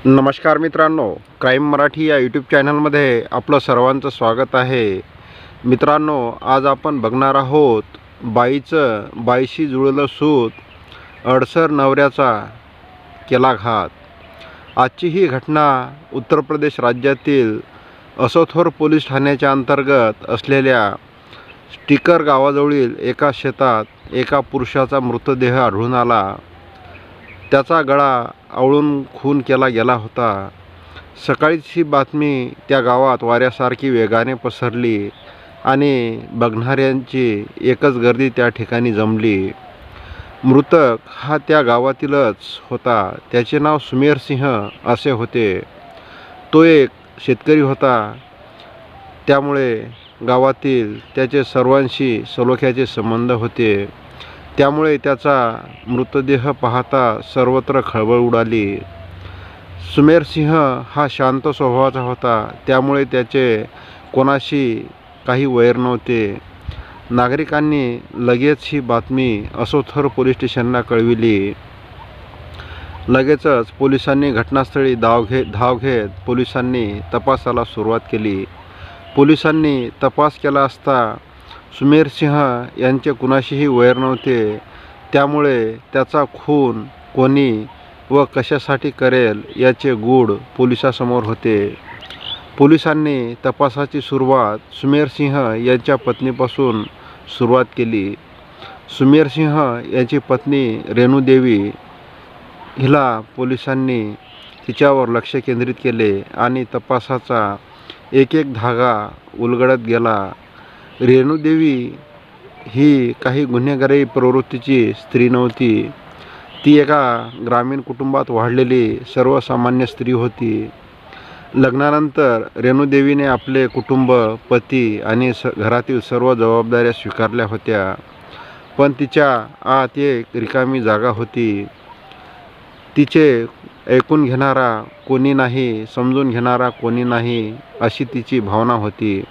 नमस्कार मित्रांनो, क्राईम मराठी या यूट्यूब चॅनलमध्ये आपलं सर्वांचं स्वागत आहे. मित्रांनो, आज आपण बघणार आहोत बाईशी जुळलं सूत, अडसर नवऱ्याचा केला घात. आजची ही घटना उत्तर प्रदेश राज्यातील असोथोर पोलीस ठाण्याच्या अंतर्गत असलेल्या स्टिकर गावाजवळील एका शेतात एका पुरुषाचा मृतदेह आढळून आला. त्याचा गळा आवळून खून केला गेला होता. सकाळीच ही बातमी त्या गावात वाऱ्यासारखी वेगाने पसरली आणि बघणाऱ्यांची एकच गर्दी त्या ठिकाणी जमली. मृतक हा त्या गावातीलच होता. त्याचे नाव सुमेर सिंह असे होते. तो एक शेतकरी होता. त्यामुळे गावातील त्याचे सर्वांशी सलोख्याचे संबंध होते. त्यामुळे त्याचा मृतदेह पाहता सर्वत्र खळबळ उडाली. सुमेर सिंह हा शांत स्वभावाचा होता. त्यामुळे त्याचे कोणाशी काही वैर नव्हते. नागरिकांनी लगेच ही बातमी असोथर पोलीस स्टेशनला कळविली. लगेचच पोलिसांनी घटनास्थळी धाव घेत पोलिसांनी तपासाला सुरुवात केली. पोलिसांनी तपास केला असता सुमेर सिंह यांचे कुणाशीही वैर नव्हते. त्यामुळे त्याचा खून कोणी व कशासाठी करेल याचे गूढ पोलिसांसमोर होते. पोलिसांनी तपासाची सुरुवात सुमेर सिंह यांच्या पत्नीपासून सुरुवात केली. सुमेर सिंह यांची पत्नी रेणू देवी हिला पोलिसांनी तिच्यावर लक्ष केंद्रित केले आणि तपासाचा एक एक धागा उलगडत गेला. रेणू देवी ही काही गुन्हेगारी प्रवृत्तीची स्त्री नव्हती. ती एका ग्रामीण कुटुंबात वाढलेली सर्वसामान्य स्त्री होती. लग्नानंतर रेणू देवीने आपले कुटुंब, पती आणि घरातील सर्व जबाबदाऱ्या स्वीकारल्या होत्या. पण तिच्या आत एक रिकामी जागा होती. तिचे ऐकून घेणारा कोणी नाही, समजून घेणारा कोणी नाही अशी तिची भावना होती.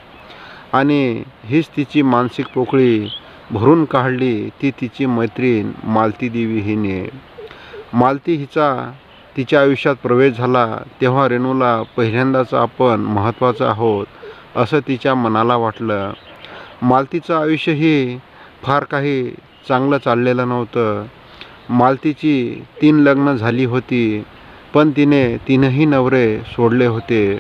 आणि हीच तिची मानसिक पोकळी भरून काढली ती तिची मैत्रीण मालती देवी हिने. मालती हिचा तिच्या आयुष्यात प्रवेश झाला तेव्हा रेणूला पहिल्यांदाच आपण महत्त्वाचं आहोत असं तिच्या मनाला वाटलं. मालतीचं आयुष्यही फार काही चांगलं चाललेलं नव्हतं. मालतीची 3 लग्न झाली होती, पण तिने 3ही नवरे सोडले होते.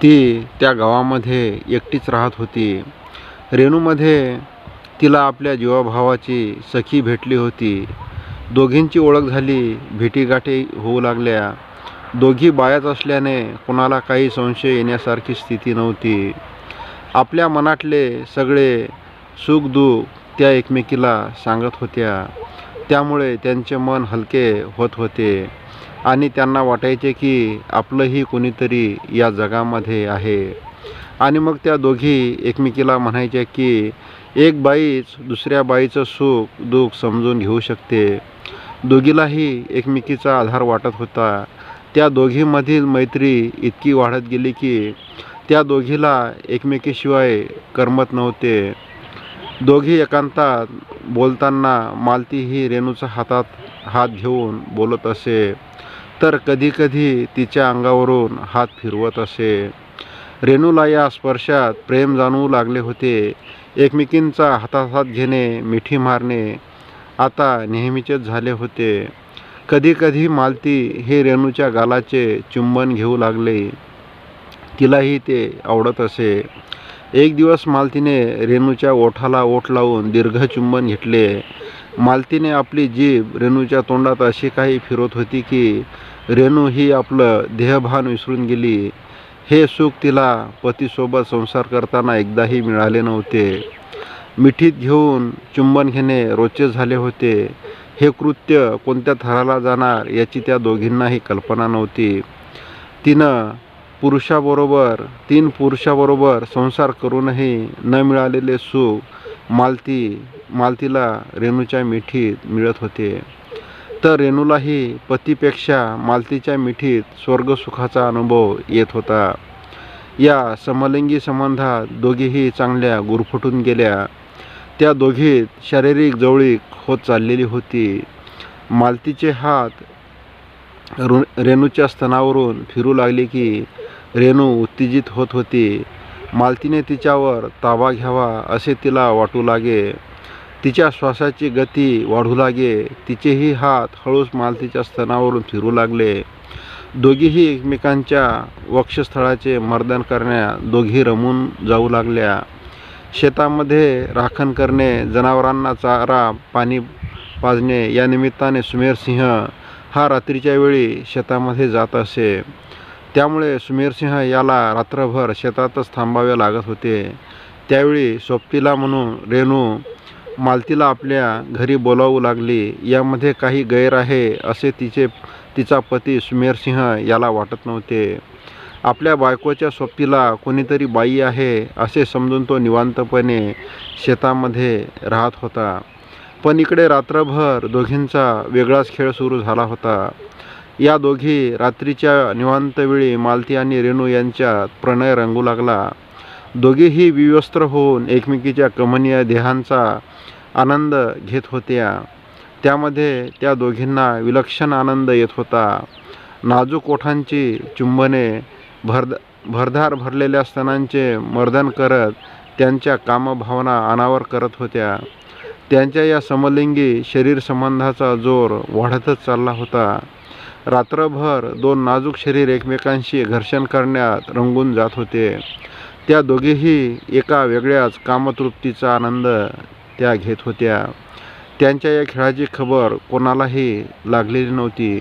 ती त्या गावामध्ये एकटीच राहत होती. रेणूमध्ये तिला आपल्या जीवाभावाची सखी भेटली होती. दोघींची ओळख झाली, भेटीगाठी होऊ लागल्या. दोघी बायाच असल्याने कोणाला काही संशय येण्यासारखी स्थिती नव्हती. आपल्या मनातले सगळे सुखदुःख त्या एकमेकीला सांगत होत्या. त्यामुळे त्यांचे मन हलके होत होते आणि त्यांना वाटायचे की आपलंही कोणीतरी या जगामध्ये आहे. आणि मग त्या दोघी एकमेकीला म्हणायच्या की एक बाईच दुसऱ्या बाईचं सुख दुःख समजून घेऊ शकते. दोघीलाही एकमेकीचा आधार वाटत होता. त्या दोघींमधील मैत्री इतकी वाढत गेली की त्या दोघीला एकमेकीशिवाय करमत नव्हते. दोघी एकांतात बोलताना मालती ही रेणूच्या हातात हात घेऊन बोलत असे, तर कधीकधी तिच्या अंगावरून हात फिरवत असे. रेणूला या स्पर्शात प्रेम जाणवू लागले होते. एकमेकींचा हातात हात घेणे, मिठी मारणे आता नेहमीचेच झाले होते. कधीकधी मालती हे रेणूच्या गालाचे चुंबन घेऊ लागले. तिलाही ते आवडत असे. एक दिवस मालतीने रेणूच्या ओठाला ओठ लावून दीर्घ चुंबन घेतले. मालतीने आपली जीभ रेणूच्या तोंडात अशी काही फिरवत होती की रेणू ही आपलं देहभान विसरून गेली. हे सुख तिला पतीसोबत संसार करताना एकदाही मिळाले नव्हते. मिठीत घेऊन चुंबन घेणे रोजचे झाले होते. हे कृत्य कोणत्या थराला जाणार याची त्या दोघींनाही कल्पना नव्हती. 3 पुरुषाबरोबर संसार करूनही न मिळालेले सुख मालतीला रेणूच्या मिठीत मिळत होते. तर रेणूलाही पतीपेक्षा मालतीच्या मिठीत स्वर्गसुखाचा अनुभव येत होता. या समलिंगी संबंधात दोघीही चांगल्या गुरफटून गेल्या. त्या दोघीत शारीरिक जवळीक होत चाललेली होती. मालतीचे हात रेणूच्या स्तनावरून फिरू लागली की रेणू उत्तेजित होत होती. मालतीने तिच्यावर ताबा घ्यावा असे तिला वाटू लागे. तिच्या श्वासाची गती वाढू लागे. तिचेही हात हळूच मालतीच्या स्तनावरून फिरू लागले. दोघीही एकमेकांच्या वक्षस्थळाचे मर्दन करण्यात दोघी रमून जाऊ लागल्या. शेतामध्ये राखण करणे, जनावरांना चारा पाणी पाजणे या निमित्ताने सुमेरसिंह हा रात्रीच्या वेळी शेतामध्ये जात असे. त्यामुळे सुमेरसिंह याला रात्रभर शेतातच थांबावे लागत होते. त्यावेळी सोबतीला म्हणून रेणू मालतीला आपल्या घरी बोलावू लागली. यामध्ये काही गैर आहे असे तिचा पती सुमेरसिंह याला वाटत नव्हते. आपल्या बायकोच्या सोबतीला कोणीतरी बाई आहे असे समजून तो निवांतपणे शेतामध्ये राहत होता. पण इकडे रात्रभर दोघींचा वेगळाच खेळ सुरू झाला होता. या दोघी रात्रीच्या निवांत वेळी मालती आणि रेणू यांच्यात प्रणय रंगू लागला. दोघीही विवस्त्र होऊन एकमेकीच्या कमनीय देहांचा आनंद घेत होत्या. त्यामध्ये त्या दोघींना विलक्षण आनंद येत होता. नाजूक ओठांची चुंबने, भरधार भरलेल्या स्तनांचे मर्दन करत त्यांच्या कामभावना अनावर करत होत्या. त्यांच्या या समलिंगी शरीर संबंधाचा जोर वाढतच चालला होता. रात्रभर दोन नाजूक शरीर एकमेकांशी घर्षण करण्यात रंगून जात होते. त्या दोघीही एका वेगळ्याच कामतृप्तीचा आनंद त्या घेत होत्या. त्यांच्या या खेळाची खबर कोणालाही लागलेली नव्हती.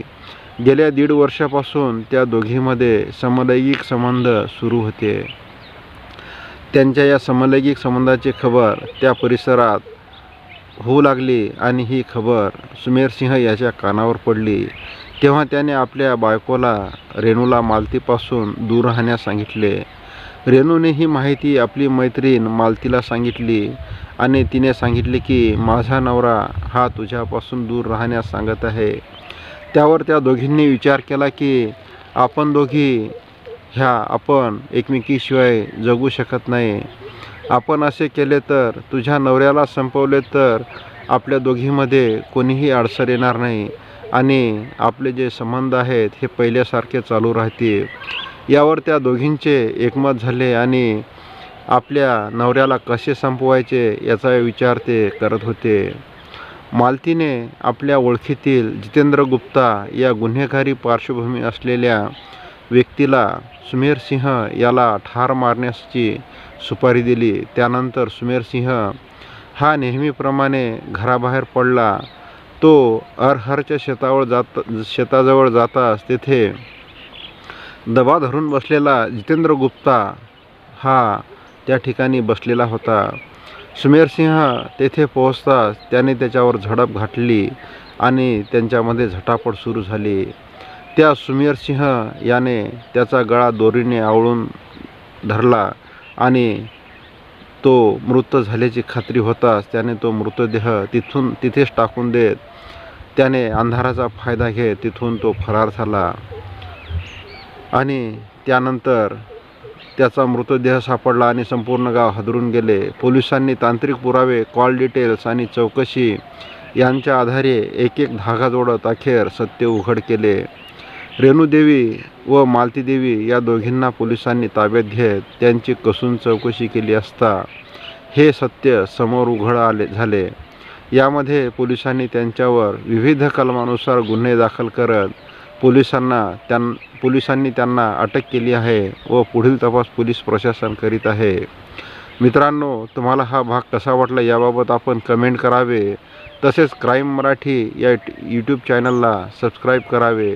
गेल्या 1.5 वर्षापासून त्या दोघींमध्ये समलैंगिक संबंध सुरू होते. त्यांच्या या समलैंगिक संबंधाची खबर त्या परिसरात होऊ लागली आणि ही खबर सुमेरसिंह याच्या कानावर पडली. तेव्हा त्याने आपल्या बायकोला रेणूला मालतीपासून दूर राहण्यास सांगितले. रेणूने ही माहिती आपली मैत्रीण मालतीला सांगितली आणि तिने सांगितले की माझा नवरा हा तुझ्यापासून दूर राहण्यास सांगत आहे. त्यावर त्या दोघींनी विचार केला की आपण एकमेकीशिवाय जगू शकत नाही. आपण असे केले तर, तुझ्या नवऱ्याला संपवले तर आपल्या दोघींमध्ये कोणीही अडसर येणार नाही आणि आपले जे संबंध आहेत हे पहिल्यासारखे चालू राहतील. यावर त्या दोघींचे एकमत झाले आणि आपल्या नवऱ्याला कसे संपवायचे याचा विचार ते करत होते. मालतीने आपल्या ओळखीतील जितेंद्र गुप्ता या गुन्हेगारी पार्श्वभूमी असलेल्या व्यक्तीला सुमेरसिंह याला ठार मारण्याची सुपारी दिली. त्यानंतर सुमेरसिंह हा नेहमीप्रमाणे घराबाहेर पडला. तो अरहरच्या शेताजवळ जाताच तेथे दबा धरून बसलेला जितेंद्र गुप्ता हा त्या ठिकाणी बसलेला होता. सुमेरसिंह तेथे पोहोचताच त्याने त्याच्यावर झडप घातली आणि त्यांच्यामध्ये झटापट सुरू झाली. त्या सुमेरसिंह याने त्याचा गळा दोरीने आवळून धरला आणि तो मृत झाल्याची खात्री होताच त्याने तो मृतदेह तिथेच टाकून देत त्याने अंधाराचा फायदा घेत तिथून तो फरार झाला. आणि त्यानंतर त्याचा मृतदेह सापडला आणि संपूर्ण गाव हादरून गेले. पोलिसांनी तांत्रिक पुरावे, कॉल डिटेल्स आणि चौकशी यांच्या आधारे एक धागा जोडत अखेर सत्य उघड केले. रेणूदेवी व मालतीदेवी या दोघींना पोलिसांनी ताब्यात घेत त्यांची कसून चौकशी केली असता हे सत्य समोर उघड झाले. यामध्ये पोलिसांनी त्यांच्यावर विविध कलमानुसार गुन्हे दाखल करत पोलिसांनी त्यांना अटक केली आहे व पुढील तपास पोलीस प्रशासन करीत आहे. मित्रांनो, तुम्हाला हा भाग कसा वाटला याबाबत आपण कमेंट करावे. तसेच क्राईम मराठी या यूट्यूब चॅनलला सबस्क्राईब करावे.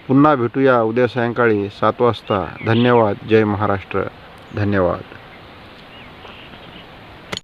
पुन्हा भेटूया उद्या सायंकाळी 7 वाजता. धन्यवाद. जय महाराष्ट्र. धन्यवाद.